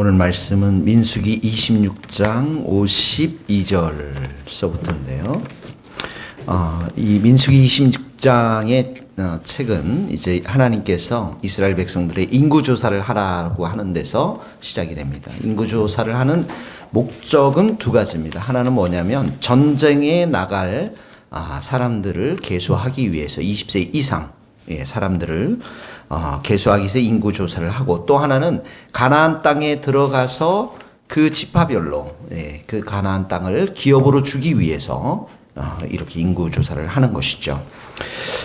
오늘 말씀은 민수기 26장 52절서부터인데요. 이 민수기 26장의 책은 이제 하나님께서 이스라엘 백성들의 인구조사를 하라고 하는 데서 시작이 됩니다. 인구조사를 하는 목적은 두 가지입니다. 하나는 뭐냐면 전쟁에 나갈 사람들을 계수하기 위해서 20세 이상 사람들을 계수하기 위해서 인구조사를 하고, 또 하나는 가나안 땅에 들어가서 그 지파별로 그 가나안 땅을 기업으로 주기 위해서 이렇게 인구조사를 하는 것이죠.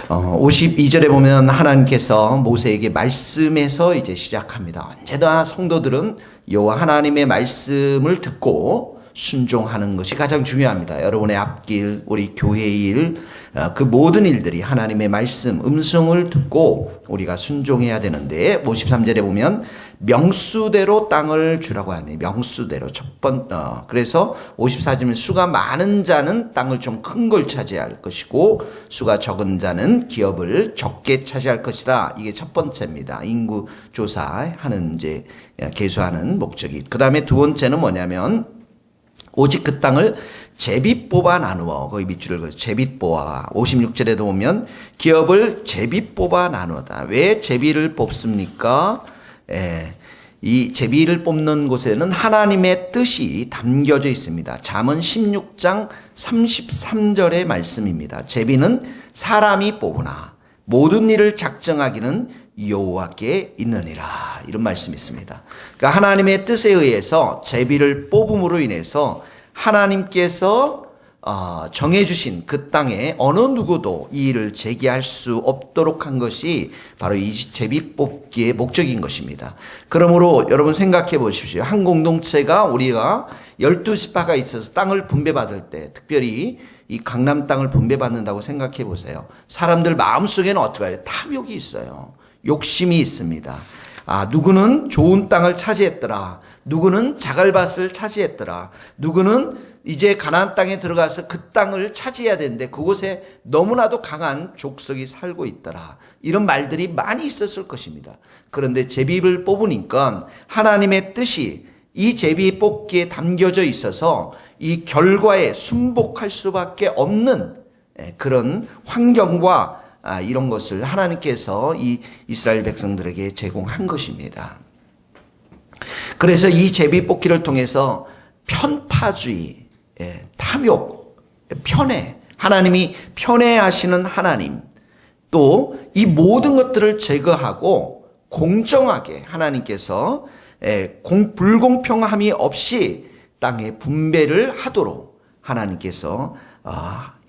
52절에 보면 하나님께서 모세에게 말씀해서 이제 시작합니다. 언제나 성도들은 여호와 하나님의 말씀을 듣고 순종하는 것이 가장 중요합니다. 여러분의 앞길, 우리 교회의 일, 그 모든 일들이 하나님의 말씀, 음성을 듣고 우리가 순종해야 되는데, 53절에 보면 명수대로 땅을 주라고 하네요. 명수대로 그래서 54절은 수가 많은 자는 땅을 좀 큰 걸 차지할 것이고, 수가 적은 자는 기업을 적게 차지할 것이다. 이게 첫 번째입니다. 인구 조사하는 이제 계수하는 목적이. 그 다음에 두 번째는 뭐냐면, 오직 그 땅을 제비 뽑아 나누어, 거기 밑줄을 그어서 제비 뽑아. 56절에도 보면 기업을 제비 뽑아 나누었다. 왜 제비를 뽑습니까? 이 제비를 뽑는 곳에는 하나님의 뜻이 담겨져 있습니다. 잠언 16장 33절의 말씀입니다. 제비는 사람이 뽑으나 모든 일을 작정하기는 여호와께 있느니라, 이런 말씀이 있습니다. 그러니까 하나님의 뜻에 의해서 제비를 뽑음으로 인해서 하나님께서 정해주신 그 땅에 어느 누구도 이 일을 제기할 수 없도록 한 것이 바로 이 제비 뽑기의 목적인 것입니다. 그러므로 여러분 생각해 보십시오. 한 공동체가 우리가 12지파가 있어서 땅을 분배받을 때, 특별히 이 강남 땅을 분배받는다고 생각해 보세요. 사람들 마음속에는 어떻게 해요? 탐욕이 있어요. 욕심이 있습니다. 누구는 좋은 땅을 차지했더라. 누구는 자갈밭을 차지했더라. 누구는 이제 가나안 땅에 들어가서 그 땅을 차지해야 되는데 그곳에 너무나도 강한 족속이 살고 있더라. 이런 말들이 많이 있었을 것입니다. 그런데 제비를 뽑으니까 하나님의 뜻이 이 제비 뽑기에 담겨져 있어서 이 결과에 순복할 수밖에 없는 그런 환경과 이런 것을 하나님께서 이 이스라엘 백성들에게 제공한 것입니다. 그래서 이 제비 뽑기를 통해서 편파주의, 탐욕, 편애, 하나님이 편애하시는 하나님, 또 이 모든 것들을 제거하고 공정하게 하나님께서 불공평함이 없이 땅에 분배를 하도록 하나님께서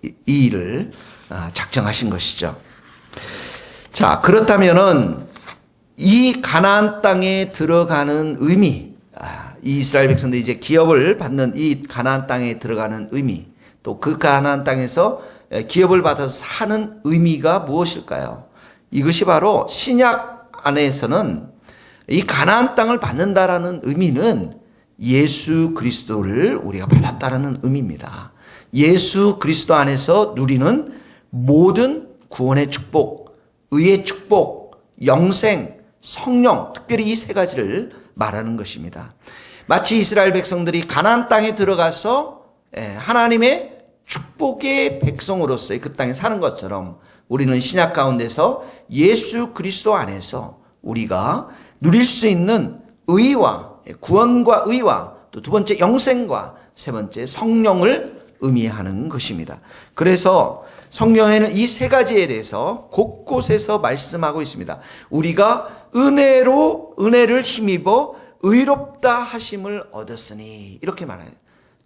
이 일을 작정하신 것이죠. 자, 그렇다면은 이 가나안 땅에 들어가는 의미, 이 이스라엘 백성들이 이제 기업을 받는 이 가나안 땅에 들어가는 의미, 또 그 가나안 땅에서 기업을 받아서 사는 의미가 무엇일까요? 이것이 바로 신약 안에서는 이 가나안 땅을 받는다라는 의미는 예수 그리스도를 우리가 받았다라는 의미입니다. 예수 그리스도 안에서 누리는 모든 구원의 축복, 의의 축복, 영생, 성령, 특별히 이 세 가지를 말하는 것입니다. 마치 이스라엘 백성들이 가나안 땅에 들어가서 하나님의 축복의 백성으로서의 그 땅에 사는 것처럼 우리는 신약 가운데서 예수 그리스도 안에서 우리가 누릴 수 있는 의와 구원과 의와 또 두 번째 영생과 세 번째 성령을 의미하는 것입니다. 그래서 성경에는 이 세 가지에 대해서 곳곳에서 말씀하고 있습니다. 우리가 은혜를 힘입어 의롭다 하심을 얻었으니, 이렇게 말해요.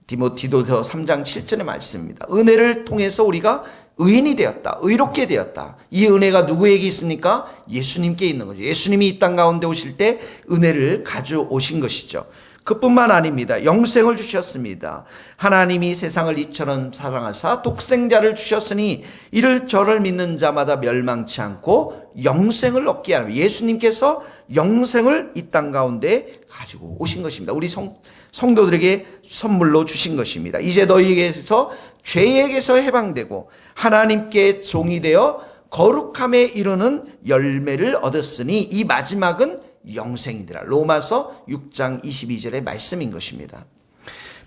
디모데후서 3장 7절의 말씀입니다. 은혜를 통해서 우리가 의인이 되었다, 의롭게 되었다. 이 은혜가 누구에게 있습니까? 예수님께 있는 거죠. 예수님이 이 땅 가운데 오실 때 은혜를 가져오신 것이죠. 그뿐만 아닙니다. 영생을 주셨습니다. 하나님이 세상을 이처럼 사랑하사 독생자를 주셨으니 이를 저를 믿는 자마다 멸망치 않고 영생을 얻게 하는, 예수님께서 영생을 이 땅 가운데 가지고 오신 것입니다. 우리 성도들에게 선물로 주신 것입니다. 이제 너희에게서 죄에게서 해방되고 하나님께 종이 되어 거룩함에 이르는 열매를 얻었으니 이 마지막은 영생이더라. 로마서 6장 22절의 말씀인 것입니다.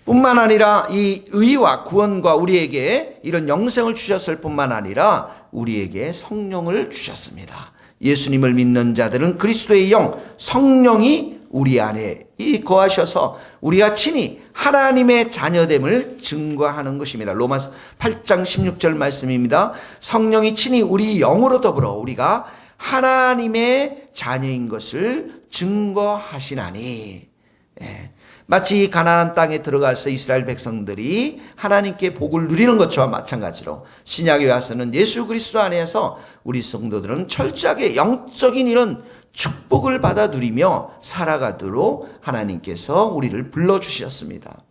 뿐만 아니라 이 의와 구원과 우리에게 이런 영생을 주셨을 뿐만 아니라 우리에게 성령을 주셨습니다. 예수님을 믿는 자들은 그리스도의 영, 성령이 우리 안에 거하셔서 우리가 친히 하나님의 자녀됨을 증거하는 것입니다. 로마서 8장 16절 말씀입니다. 성령이 친히 우리 영으로 더불어 우리가 하나님의 자녀인 것을 증거하시나니. 마치 가나안 땅에 들어가서 이스라엘 백성들이 하나님께 복을 누리는 것과 마찬가지로 신약에 와서는 예수 그리스도 안에서 우리 성도들은 철저하게 영적인 이런 축복을 받아 누리며 살아가도록 하나님께서 우리를 불러주셨습니다.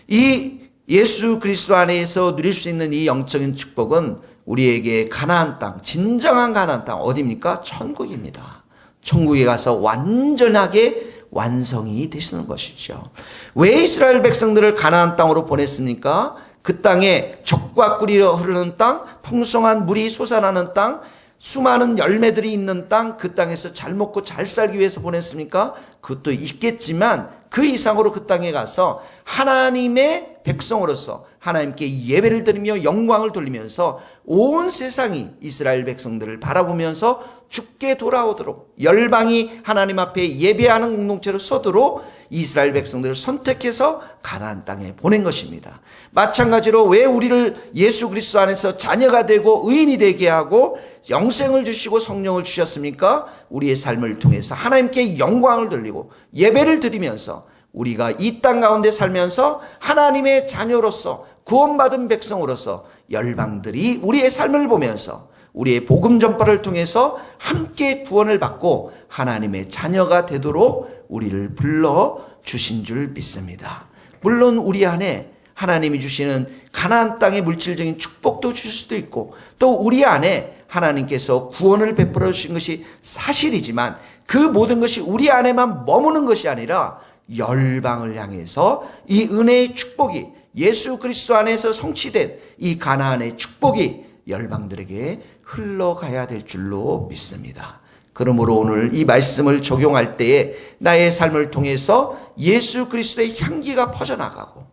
이 예수 그리스도 안에서 누릴 수 있는 이 영적인 축복은 우리에게 가나안 땅, 진정한 가나안 땅 어디입니까? 천국입니다. 천국에 가서 완전하게 완성이 되시는 것이죠. 왜 이스라엘 백성들을 가나안 땅으로 보냈습니까? 그 땅에 젖과 꿀이 흐르는 땅, 풍성한 물이 솟아나는 땅, 수많은 열매들이 있는 땅, 그 땅에서 잘 먹고 잘 살기 위해서 보냈습니까? 그것도 있겠지만 그 이상으로 그 땅에 가서 하나님의 백성으로서 하나님께 예배를 드리며 영광을 돌리면서 온 세상이 이스라엘 백성들을 바라보면서 주께 돌아오도록 열방이 하나님 앞에 예배하는 공동체로 서도록 이스라엘 백성들을 선택해서 가나안 땅에 보낸 것입니다. 마찬가지로 왜 우리를 예수 그리스도 안에서 자녀가 되고 의인이 되게 하고 영생을 주시고 성령을 주셨습니까? 우리의 삶을 통해서 하나님께 영광을 돌리고 예배를 드리면서 우리가 이 땅 가운데 살면서 하나님의 자녀로서 구원받은 백성으로서 열방들이 우리의 삶을 보면서 우리의 복음 전파를 통해서 함께 구원을 받고 하나님의 자녀가 되도록 우리를 불러주신 줄 믿습니다. 물론 우리 안에 하나님이 주시는 가나안 땅의 물질적인 축복도 주실 수도 있고 또 우리 안에 하나님께서 구원을 베풀어 주신 것이 사실이지만 그 모든 것이 우리 안에만 머무는 것이 아니라 열방을 향해서 이 은혜의 축복이 예수 그리스도 안에서 성취된 이 가나안의 축복이 열방들에게 흘러가야 될 줄로 믿습니다. 그러므로 오늘 이 말씀을 적용할 때에 나의 삶을 통해서 예수 그리스도의 향기가 퍼져나가고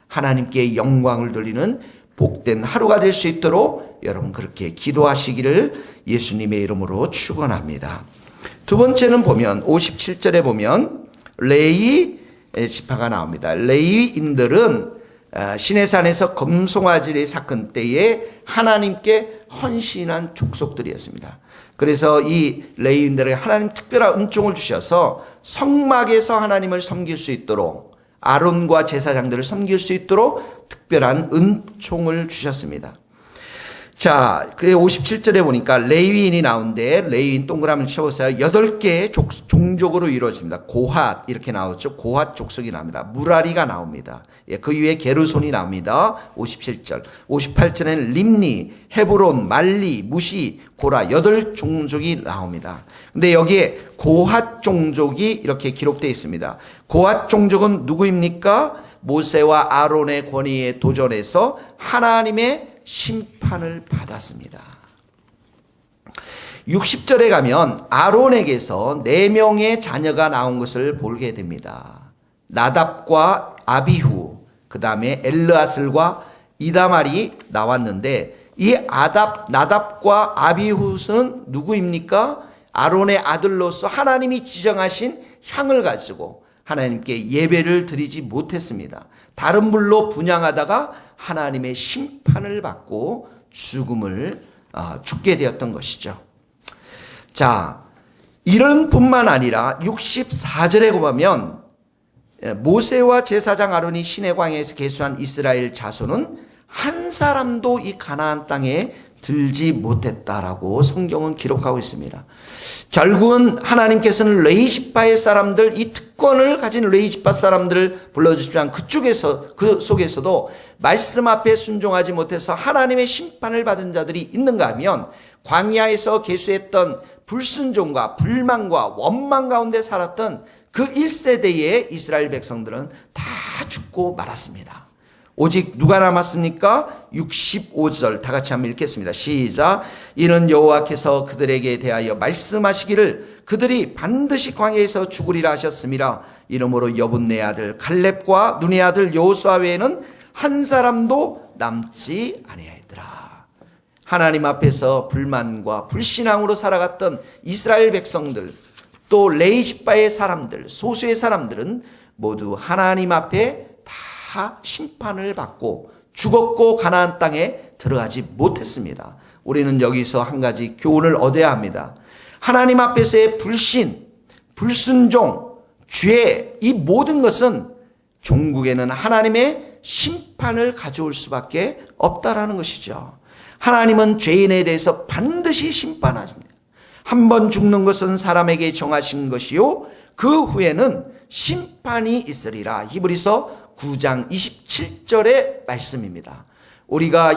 하나님께 영광을 돌리는 복된 하루가 될 수 있도록 여러분 그렇게 기도하시기를 예수님의 이름으로 축원합니다. 두 번째는 보면 57절에 보면 레위 지파가 나옵니다. 레위인들은 시내산에서 금송아지의 사건 때에 하나님께 헌신한 족속들이었습니다. 그래서 이 레위인들에게 하나님 특별한 은총을 주셔서 성막에서 하나님을 섬길 수 있도록 아론과 제사장들을 섬길 수 있도록 특별한 은총을 주셨습니다. 자, 그 57절에 보니까 레위인이 나오는데 레위인 동그라미를 쳐보세요. 8개의 종족으로 이루어집니다. 고핫 이렇게 나오죠. 고핫 족속이 나옵니다. 무라리가 나옵니다. 예, 그 위에 게르손이 나옵니다. 57절. 58절에는 림니, 헤브론, 말리, 무시, 고라 8종족이 나옵니다. 근데 여기에 고핫 종족이 이렇게 기록되어 있습니다. 고핫 종족은 누구입니까? 모세와 아론의 권위에 도전해서 하나님의 심판을 받았습니다. 60절에 가면 아론에게서 4명의 자녀가 나온 것을 보게 됩니다. 나답과 아비후, 그 다음에 엘르아슬과 이다말이 나왔는데 이 나답과 아비후는 누구입니까? 아론의 아들로서 하나님이 지정하신 향을 가지고 하나님께 예배를 드리지 못했습니다. 다른 물로 분향하다가 하나님의 심판을 받고 죽게 되었던 것이죠. 자, 이런 뿐만 아니라 64절에 보면 모세와 제사장 아론이 시내광야에서 계수한 이스라엘 자손은 한 사람도 이 가나안 땅에 들지 못했다라고 성경은 기록하고 있습니다. 결국은 하나님께서는 레위 지파의 사람들, 이 특권을 가진 레위 지파 사람들을 불러주시지만 그 속에서도 말씀 앞에 순종하지 못해서 하나님의 심판을 받은 자들이 있는가 하면 광야에서 계수했던 불순종과 불만과 원망 가운데 살았던 그 1세대의 이스라엘 백성들은 다 죽고 말았습니다. 오직 누가 남았습니까? 65절 다 같이 한번 읽겠습니다. 시작. 이는 여호와께서 그들에게 대하여 말씀하시기를 그들이 반드시 광야에서 죽으리라 하셨음이라. 이러므로 여분네 아들 갈렙과 눈의 아들 여호수아 외에는 한 사람도 남지 아니하였더라. 하나님 앞에서 불만과 불신앙으로 살아갔던 이스라엘 백성들, 또 레이지파의 사람들, 소수의 사람들은 모두 하나님 앞에 다 심판을 받고 죽었고 가나안 땅에 들어가지 못했습니다. 우리는 여기서 한 가지 교훈을 얻어야 합니다. 하나님 앞에서의 불신, 불순종, 죄, 이 모든 것은 종국에는 하나님의 심판을 가져올 수밖에 없다라는 것이죠. 하나님은 죄인에 대해서 반드시 심판하십니다. 한 번 죽는 것은 사람에게 정하신 것이요 그 후에는 심판이 있으리라. 히브리서 9장 27절의 말씀입니다. 우리가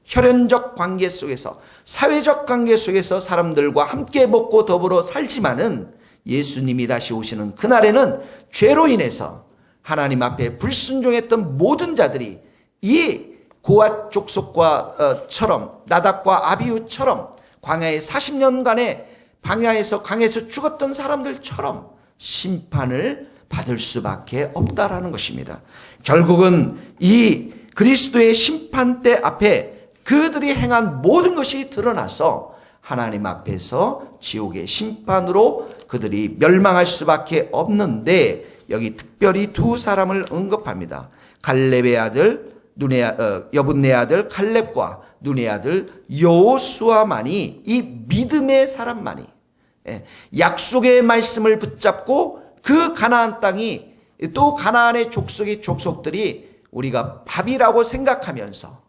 혈연적 관계 속에서, 사회적 관계 속에서 사람들과 함께 먹고 더불어 살지만은 예수님이 다시 오시는 그날에는 죄로 인해서 하나님 앞에 불순종했던 모든 자들이 이 고앗 족속과 처럼, 나답과 아비후처럼 광야의 40년간의 광야에서 죽었던 사람들처럼 심판을 받을 수밖에 없다라는 것입니다. 결국은 이 그리스도의 심판대 앞에 그들이 행한 모든 것이 드러나서 하나님 앞에서 지옥의 심판으로 그들이 멸망할 수밖에 없는데, 여기 특별히 두 사람을 언급합니다. 갈렙의 아들 여분네 아들 갈렙과 눈의 아들 여호수아만이, 이 믿음의 사람만이 약속의 말씀을 붙잡고 그 가나안 땅이, 또 가나안의 족속들이 우리가 밥이라고 생각하면서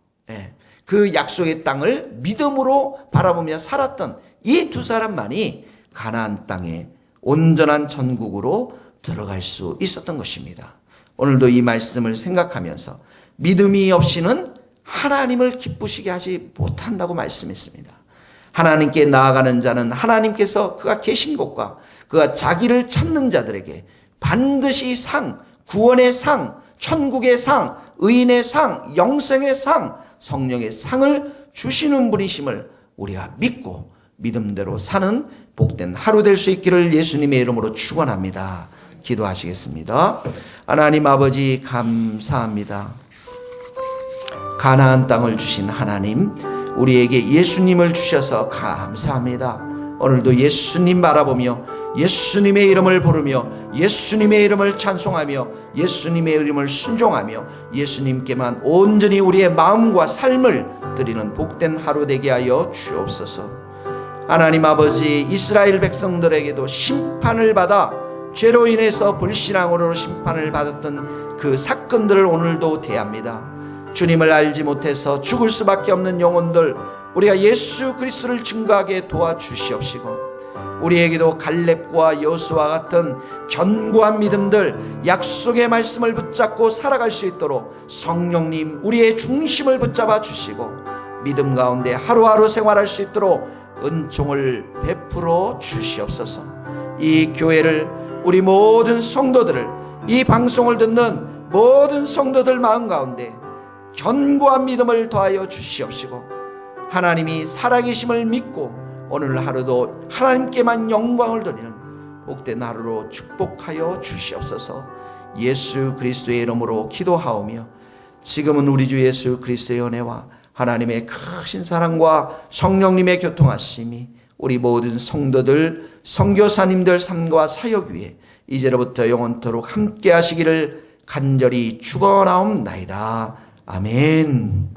그 약속의 땅을 믿음으로 바라보며 살았던 이 두 사람만이 가나안 땅에 온전한 천국으로 들어갈 수 있었던 것입니다. 오늘도 이 말씀을 생각하면서 믿음이 없이는 하나님을 기쁘시게 하지 못한다고 말씀했습니다. 하나님께 나아가는 자는 하나님께서 그가 계신 곳과 그가 자기를 찾는 자들에게 반드시 상, 구원의 상, 천국의 상, 의인의 상, 영생의 상, 성령의 상을 주시는 분이심을 우리가 믿고 믿음대로 사는 복된 하루 될 수 있기를 예수님의 이름으로 축원합니다. 기도하시겠습니다. 하나님 아버지 감사합니다. 가나안 땅을 주신 하나님, 우리에게 예수님을 주셔서 감사합니다. 오늘도 예수님 바라보며 예수님의 이름을 부르며 예수님의 이름을 찬송하며 예수님의 이름을 순종하며 예수님께만 온전히 우리의 마음과 삶을 드리는 복된 하루 되게 하여 주옵소서. 하나님 아버지, 이스라엘 백성들에게도 심판을 받아 죄로 인해서 불신앙으로 심판을 받았던 그 사건들을 오늘도 대합니다. 주님을 알지 못해서 죽을 수밖에 없는 영혼들, 우리가 예수 그리스도를 증거하게 도와주시옵시고, 우리에게도 갈렙과 여호수아와 같은 견고한 믿음들, 약속의 말씀을 붙잡고 살아갈 수 있도록 성령님 우리의 중심을 붙잡아 주시고 믿음 가운데 하루하루 생활할 수 있도록 은총을 베풀어 주시옵소서. 이 교회를, 우리 모든 성도들을, 이 방송을 듣는 모든 성도들 마음 가운데 견고한 믿음을 더하여 주시옵시고, 하나님이 살아계심을 믿고 오늘 하루도 하나님께만 영광을 드리는 복된 하루로 축복하여 주시옵소서. 예수 그리스도의 이름으로 기도하오며, 지금은 우리 주 예수 그리스도의 은혜와 하나님의 크신 사랑과 성령님의 교통하심이 우리 모든 성도들, 선교사님들 삶과 사역 위에 이제로부터 영원토록 함께 하시기를 간절히 축원하옵나이다. 아멘.